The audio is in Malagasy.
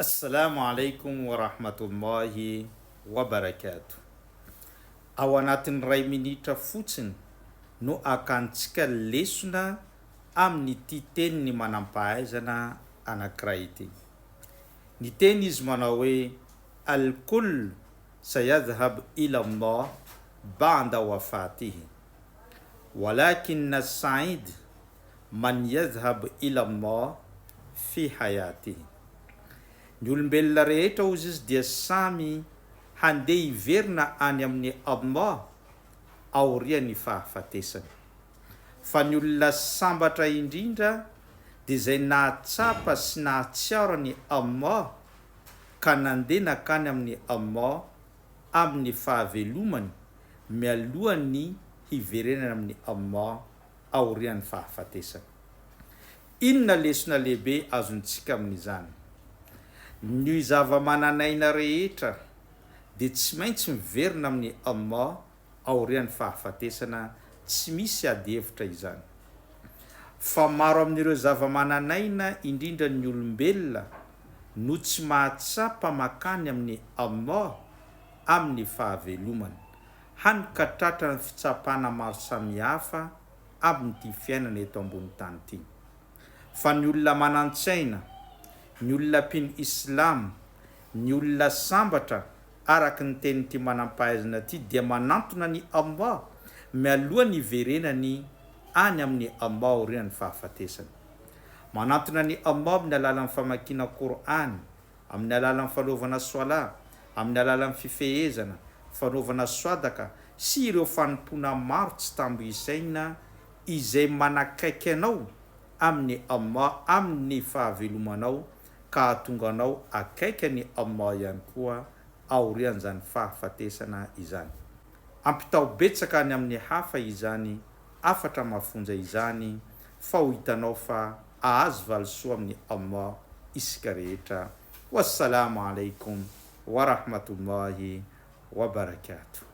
Assalamu alaikum wa rahmatullahi wa barakatuh. Ao anatin'ny ray minitra fotsiny no akantsika lesona amin'ity tenyny manam-pahaizana anankiray ity. Ny teny izy manao hoe al-kull sayadhhab ila Allah ba'da wafatihi walakinna as-sa'id man yadhhab ila Allah fi hayatihi. Ny olombelona rehetra ozy izy dia samy handeha hiverina any amin'ny Allah aorian'ny fahafatesany. Fa ny olona sambatra indrindra dia izay nahatsapa sy nahatsiaro ny Allah ka nandeha nakany amin'ny Allah amin'ny fahavelomany mialohan'ny hiverenana amin'ny Allah aorian'ny fahafatesany. Inona lesona lehibe azontsika amin'izany? Ny zava-mananaina rehetra dia tsy maintsy miverina amin'ny Allah aorian'ny fahafatesana, tsy misy ady hevitra izany. Fa maro amin'ireo zava-mananaina indrindra ny olombelona no tsy mahatsapa makany amin'ny Allah amin'ny fahavelomany, hankatratra ny fitsapana maro samihafa amin'ity fiainana eto ambony tany ity. Fa ny olona manan-tsaina, ny olona mpino islam, ny olona sambatra araka ny tenyity manam-pahaizana ity dia manantona ny Allah mialohan'ny hiverenany any amin'ny Allah aorian'ny fahafatesany. Manantona ny Allah amin'ny alalan'ny famakiana Qur'an, amin'ny alalan'ny fanaovana soala, amin'ny alalan'ny fifehezana, fanaovana sadaka sy ireo fanompona maro tsy tambo isaina izay manakaiky anao amin'ny Allah amin'ny fahavelomanao ka hahatonga anao akaiky ny Allah ihany koa aorian'izany fahafatesana izany. Ampitao betsaka any amin'ny hafa izany, afatra mafonja izany, fa ho hitanao fa ahazo valisoa amin'ny Allah isika rehetra. Wassalamu alaikum wa rahmatullahi wa barakatuh.